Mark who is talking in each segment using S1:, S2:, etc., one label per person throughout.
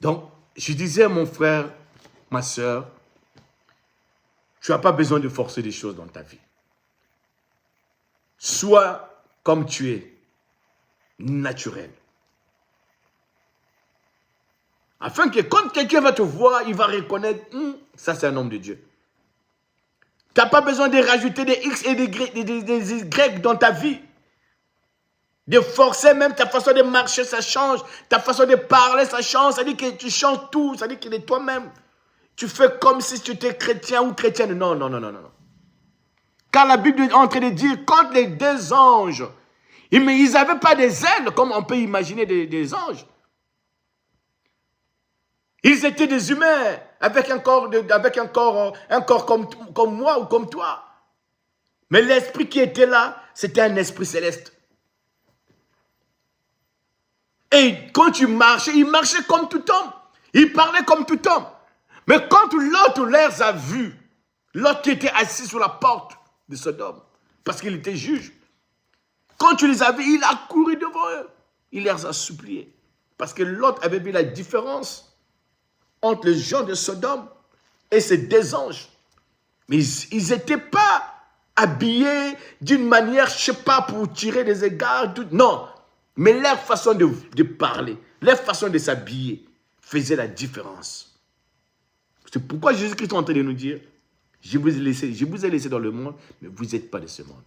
S1: Donc, je disais à mon frère, ma soeur, tu n'as pas besoin de forcer des choses dans ta vie. Sois comme tu es, naturel. Afin que quand quelqu'un va te voir, il va reconnaître, ça c'est un homme de Dieu. Tu n'as pas besoin de rajouter des X et des Y dans ta vie. De forcer même ta façon de marcher, ça change. Ta façon de parler, ça change. Ça dit que tu changes tout. Ça dit que de toi-même. Tu fais comme si tu étais chrétien ou chrétienne. Non, non, non, non, non. Car la Bible est en train de dire, quand les deux anges, mais ils n'avaient pas des ailes, comme on peut imaginer des anges. Ils étaient des humains, avec un corps comme moi ou comme toi. Mais l'esprit qui était là, c'était un esprit céleste. Et quand tu marchais, il marchait comme tout homme. Il parlait comme tout homme. Mais quand l'autre les a vus, l'autre qui était assis sur la porte de Sodome, parce qu'il était juge, quand tu les as vus, il a couru devant eux. Il les a suppliés. Parce que l'autre avait vu la différence entre les gens de Sodome et ces deux anges. Mais ils n'étaient pas habillés d'une manière, je ne sais pas, pour tirer des égards. Non. Mais leur façon de parler, leur façon de s'habiller faisait la différence. C'est pourquoi Jésus-Christ est en train de nous dire, je vous ai laissé dans le monde, mais vous n'êtes pas de ce monde.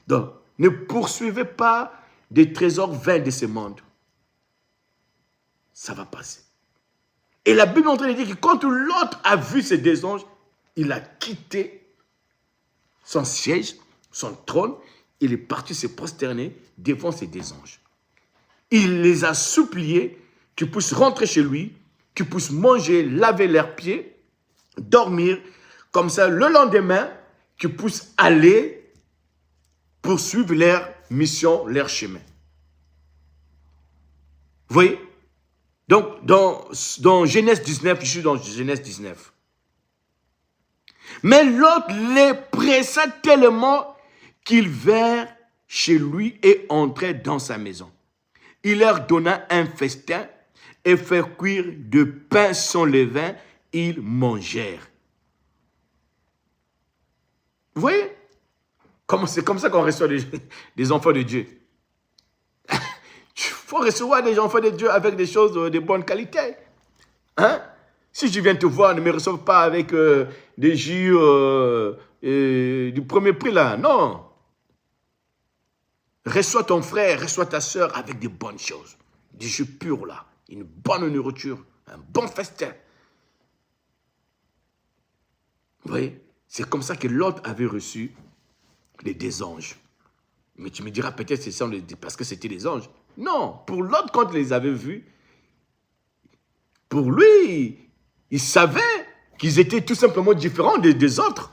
S1: Donc, ne poursuivez pas des trésors vains de ce monde. Ça va passer. Et la Bible est en train de dire que quand l'autre a vu ces deux anges, il a quitté son siège, son trône, il est parti se prosterner devant ces deux anges. Il les a suppliés qu'ils puissent rentrer chez lui, qu'ils puissent manger, laver leurs pieds, dormir, comme ça le lendemain, qu'ils puissent aller poursuivre leur mission, leur chemin. Vous voyez? Donc, dans Genèse 19, je suis dans Genèse 19. Mais l'autre les pressa tellement qu'ils vinrent chez lui et entrèrent dans sa maison. Il leur donna un festin et fit cuire de pain sans levain. Ils mangèrent. Vous voyez? C'est comme ça qu'on reçoit des enfants de Dieu. Il faut recevoir des enfants de Dieu avec des choses de bonne qualité. Hein? Si je viens te voir, ne me reçois pas avec des jus du premier prix là. Non. Reçois ton frère, reçois ta soeur avec des bonnes choses. Des jus purs là. Une bonne nourriture. Un bon festin. Vous voyez? C'est comme ça que l'autre avait reçu les deux anges. Mais tu me diras peut-être c'est ça parce que c'était des anges. Non, pour l'autre, quand il les avait vus, pour lui, il savait qu'ils étaient tout simplement différents des autres.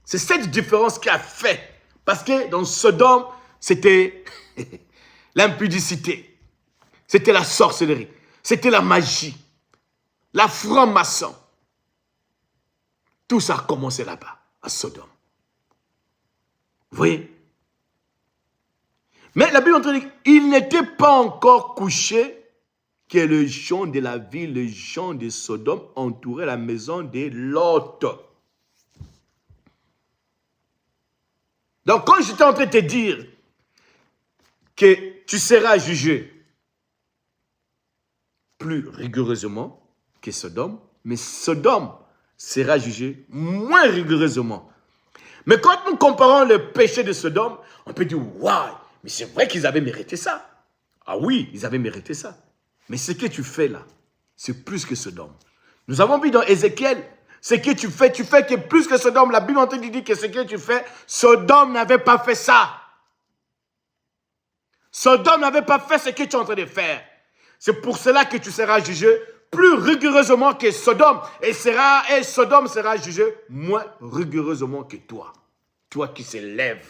S1: C'est cette différence qui a fait. Parce que dans Sodome, c'était l'impudicité. C'était la sorcellerie. C'était la magie. La franc-maçon. Tout ça a commencé là-bas, à Sodome. Vous voyez? Mais la Bible est en train de dire, il n'était pas encore couché que les gens de la ville, les gens de Sodome entouraient la maison de Lot. Donc quand j'étais en train de te dire que tu seras jugé plus rigoureusement que Sodome, mais Sodome sera jugé moins rigoureusement. Mais quand nous comparons le péché de Sodome, on peut dire, waouh, mais c'est vrai qu'ils avaient mérité ça. Ah oui, ils avaient mérité ça. Mais ce que tu fais là, c'est plus que Sodome. Nous avons vu dans Ézéchiel, ce que tu fais que plus que Sodome. La Bible en train de dire que ce que tu fais, Sodome n'avait pas fait ça. Sodome n'avait pas fait ce que tu es en train de faire. C'est pour cela que tu seras jugé plus rigoureusement que Sodome. Et Sodome sera jugé moins rigoureusement que toi. Toi qui s'élèves.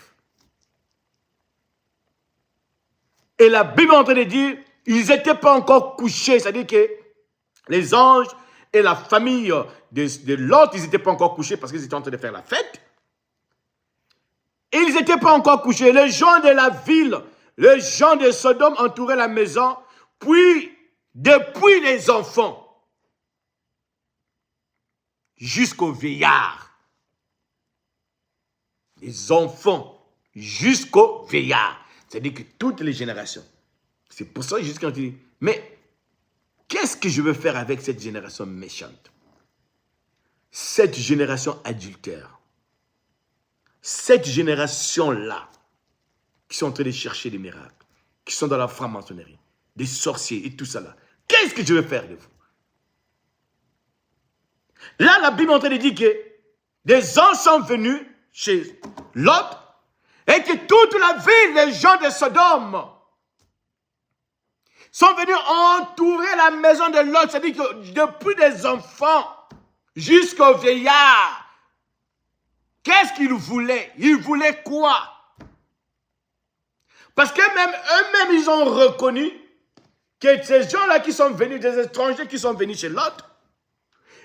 S1: Et la Bible est en train de dire, ils n'étaient pas encore couchés. C'est-à-dire que les anges et la famille de Lot, ils n'étaient pas encore couchés parce qu'ils étaient en train de faire la fête. Et ils n'étaient pas encore couchés. Les gens de la ville, les gens de Sodome entouraient la maison. Puis, depuis les enfants jusqu'aux vieillards. Les enfants jusqu'aux vieillards. C'est-à-dire que toutes les générations. C'est pour ça que Jésus quand il dit, mais qu'est-ce que je veux faire avec cette génération méchante? Cette génération adultère. Cette génération-là, qui sont en train de chercher des miracles, qui sont dans la franc-maçonnerie, des sorciers et tout ça là. Qu'est-ce que je vais faire de vous? Là, la Bible est en train de dire que des anges sont venus chez Lot et que toute la ville, les gens de Sodome, sont venus entourer la maison de Lot. C'est-à-dire que depuis des enfants jusqu'aux vieillards, qu'est-ce qu'ils voulaient? Ils voulaient quoi? Parce que même eux-mêmes, ils ont reconnu que ces gens-là qui sont venus, des étrangers qui sont venus chez Lot,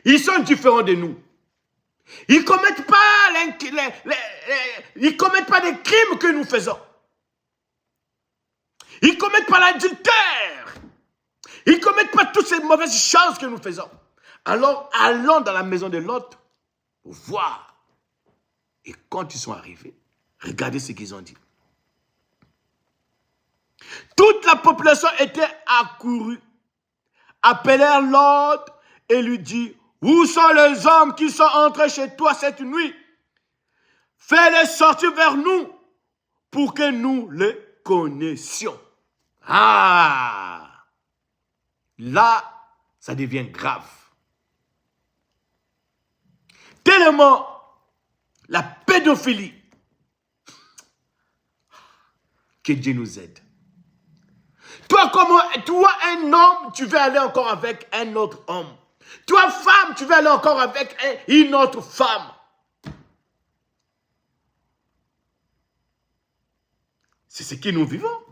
S1: ils sont différents de nous. Ils ne commettent pas ils commettent pas des crimes que nous faisons. Ils ne commettent pas l'adultère. Ils ne commettent pas toutes ces mauvaises choses que nous faisons. Alors, allons dans la maison de Lot pour voir. Et quand ils sont arrivés, regardez ce qu'ils ont dit. Toute la population était accourue, appelèrent Lot et lui dit, où sont les hommes qui sont entrés chez toi cette nuit? Fais-les sortir vers nous pour que nous les connaissions. Ah! Là, ça devient grave. Tellement la pédophilie, que Dieu nous aide. Toi, un homme, tu veux aller encore avec un autre homme. Toi, femme, tu veux aller encore avec une autre femme. C'est ce que nous vivons.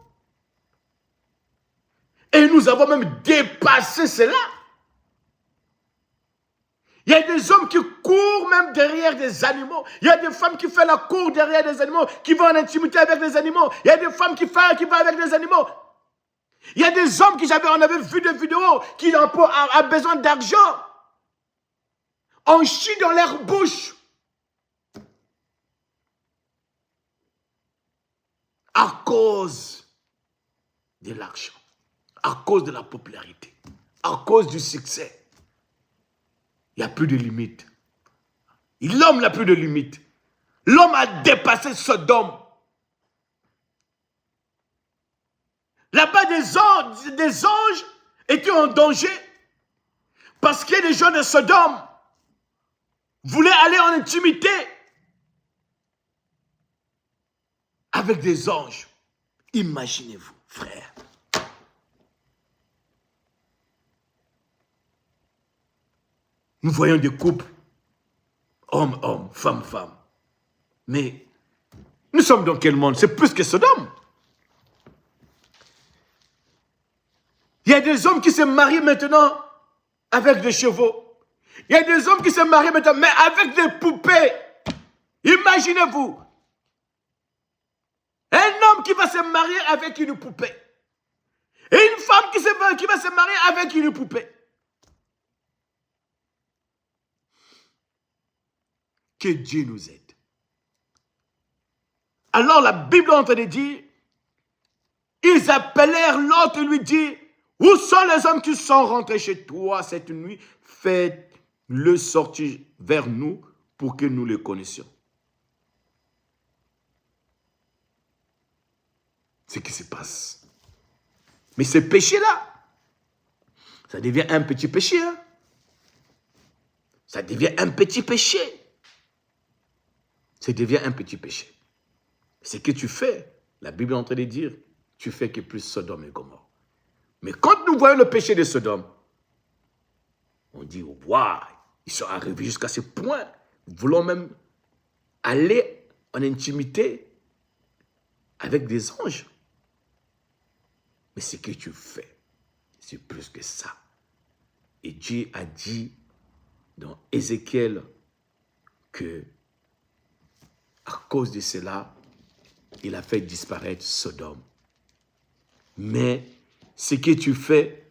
S1: Et nous avons même dépassé cela. Il y a des hommes qui courent même derrière des animaux. Il y a des femmes qui font la cour derrière des animaux, qui vont en intimité avec les animaux. Il y a des femmes qui vont avec des animaux. Il y a des hommes on avait vu des vidéos qui ont besoin d'argent. On chie dans leur bouche. À cause de l'argent. À cause de la popularité. À cause du succès. Il n'y a plus de limite. L'homme n'a plus de limite. L'homme a dépassé Sodome. Là-bas, des anges étaient en danger parce que les gens de Sodome voulaient aller en intimité avec des anges. Imaginez-vous, frère. Nous voyons des couples, homme-homme, femme-femme. Mais nous sommes dans quel monde? C'est plus que Sodome. Il y a des hommes qui se marient maintenant avec des chevaux. Il y a des hommes qui se marient maintenant, mais avec des poupées. Imaginez-vous. Un homme qui va se marier avec une poupée. Et une femme qui va se marier avec une poupée. Que Dieu nous aide. Alors la Bible est en train de dire, ils appelèrent l'autre et lui dirent, où sont les hommes qui sont rentrés chez toi cette nuit? Faites-le sortir vers nous pour que nous les connaissions. Ce qui se passe. Mais ce péché-là, ça devient un petit péché. Hein? Ça devient un petit péché. Ça devient un petit péché. Ce que tu fais, la Bible est en train de dire, tu fais que plus Sodome et Gomorrhe. Mais quand nous voyons le péché de Sodome, on dit, waouh, ils sont arrivés jusqu'à ce point. Nous voulons même aller en intimité avec des anges. Mais ce que tu fais, c'est plus que ça. Et Dieu a dit dans Ézéchiel que à cause de cela, il a fait disparaître Sodome. Mais ce que tu fais,